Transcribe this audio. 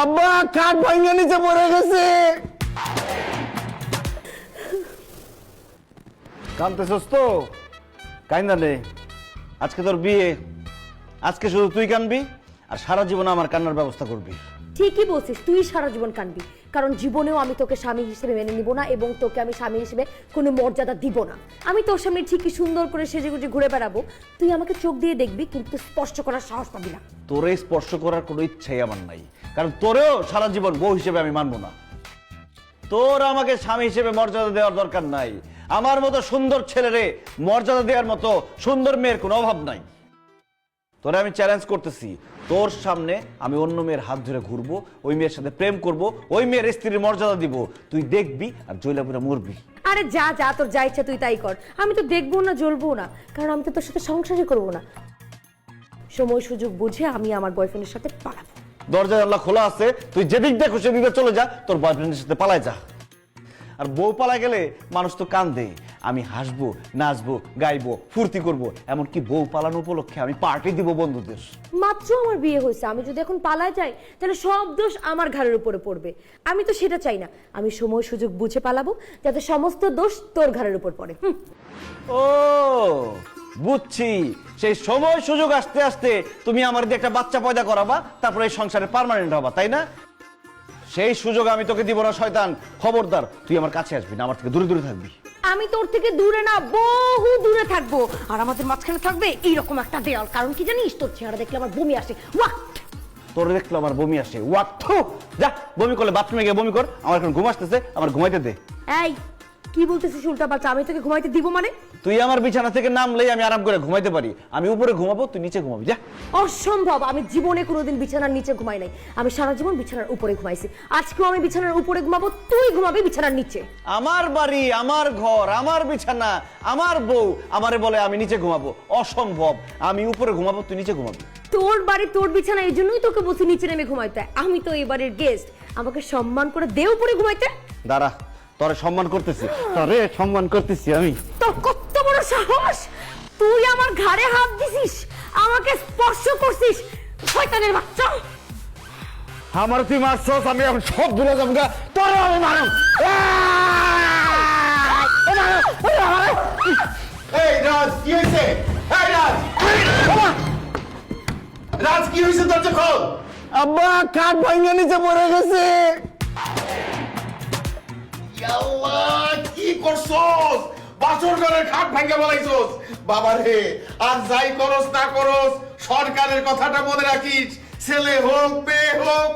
আব্বা কাঠ ভাঙা নিচে পড়ে গেছে। কানতেছস তো? কাইন্দা নে, আজকে তোর বিয়ে, আজকে শুধু তুই কানবি আর সারা জীবন আমার কান্নার ব্যবস্থা করবি। ঠিকই বলছিস, তুই সারা জীবন কানবি, কারণ জীবনেও আমি তোকে স্বামী হিসেবে মেনে নিব না এবং তোকে আমি স্বামী হিসেবে কোনো মর্যাদা দিব না। আমি তোর সামনে ঠিকই সুন্দর করে সেজেগুজে ঘুরে বেড়াবো, তুই আমাকে চোখ দিয়ে দেখবি কিন্তু স্পর্শ করার সাহস পাবি না। তোরে স্পর্শ করার কোনো ইচ্ছাই আমার নাই, কারণ তোরেও সারা জীবন বউ হিসেবে আমি মানবো না। তোর আমাকে স্বামী হিসেবে মর্যাদা দেওয়ার দরকার নাই। আমার মতো সুন্দর ছেলেরে মর্যাদা দেওয়ার মতো সুন্দর মেয়ের কোনো অভাব নাই। তোরে আমি চ্যালেঞ্জ করতেছি, তোর সামনে আমি অন্য মেয়ের হাত ধরে ঘুরবো, ওই মেয়ের সাথে প্রেম করব, ওই মেয়ের স্ত্রীর মর্যাদা দিব, তুই দেখবি আর জয়লাপুরা মরবি। আরে যা যা, তোর যা ইচ্ছা তুই তাই কর, আমি তো দেখবো না জ্বলবো না, কারণ আমি তো তোর সাথে সংসারই করবো না। সময় সুযোগ বুঝে আমি আমার বয়ফ্রেন্ডের সাথে পালাবো। দরজা জানলা খোলা আছে, তুই যেদিক দেখো সেদিকে চলে যা, তোর বয়ফ্রেন্ডের সাথে পালায় যা। আর বউ পালা গেলে মানুষ তো কান্দে, আমি হাসবো, নাচবো, গাইবো, ফুর্তি করবো, এমনকি বউ পালানো উপলক্ষে আমি পার্টি দিব বন্ধুদের। মাত্র আমার বিয়ে হয়েছে, আমি যদি এখন পালায় যাই তাহলে সব দোষ আমার ঘাড়ের উপরে পড়বে। আমি তো সেটা চাই না, আমি সময় সুযোগ বুঝে পালাবো যাতে সমস্ত দোষ তোর ঘাড়ের উপর পড়ে। ও বুঝছি, সেই সময় সুযোগ আসতে আসতে তুমি আমার দিয়ে একটা বাচ্চা পয়দা করাবা, তারপরে এই সংসারে পার্মানেন্ট হবা, তাই না? সেই সুযোগ আমি তোকে দিব না শয়তান। খবরদার, তুই আমার কাছে আসবি না, আমার থেকে দূরে দূরে থাকবি। আমি তোর থেকে দূরে না, বহু দূরে থাকবো, আর আমাদের মাঝখানে থাকবে এইরকম একটা দেয়াল। কারণ কি জানিস, তোর চেহারা দেখলে আমার বমি আসে। তোর দেখলে আমার বমি আসে। যা বমি করলে বাথরুমে গিয়ে বমি কর, আমার এখন ঘুম আসতেছে, আমার ঘুমাইতে দে। এই কি বলতেছিস উল্টা পাল্টা? আমি তোকে ঘুমাইতে দিব মানে? তুই আমার বিছানা থেকে নামলেই আমি আরাম করে ঘুমাইতে পারি। আমি উপরে ঘুমাবো, তুই নিচে ঘুমাবি, যা। অসম্ভব, আমি জীবনে কোনোদিন বিছানার নিচে ঘুমাই নাই, আমি সারা জীবন বিছানার উপরে ঘুমাইছি। আজকেও আমি বিছানার উপরে ঘুমাবো, তুই ঘুমাবি বিছানার নিচে। আমার বাড়ি, আমার ঘর, আমার বিছানা, আমার বউ আমারে বলে আমি নিচে ঘুমাবো। অসম্ভব, আমি উপরে ঘুমাবো, তুই নিচে ঘুমাবি। তোর বাড়ি, তোর বিছানা, এই জন্যই তোকে বলছি নিচে নেমে ঘুমাইতে। আমি তো এই বাড়ির গেস্ট, আমাকে সম্মান করে দে উপরে ঘুমাইতে। দাঁড়া, তোরে সম্মান করতেছি, তোরে সম্মান করতেছি আমি। তোর কত বড় সাহস, তুই আমার ঘাড়ে হাত দিছিস, আমাকে স্পর্শ করছিস, শয়তানের বাচ্চা। আমার তুই মারছস, আমি এখন সব ভুলে যাবো, তোরে আমি মারব। এই রাজ, কি হয়েছে? এই রাজ, রাজ কি হয়েছে? দরজা খোল। আব্বা কাঠ ভাঙা নিচে পড়ে গেছে। আল্লাহ, কি করছস? বাসর ঘরের খাট ভাঙা বলাইছস। বাবা রে, আর যাই করস না করস, সরকারের কথাটা মনে রাখিস। ছেলে হোক মেয়ে হোক,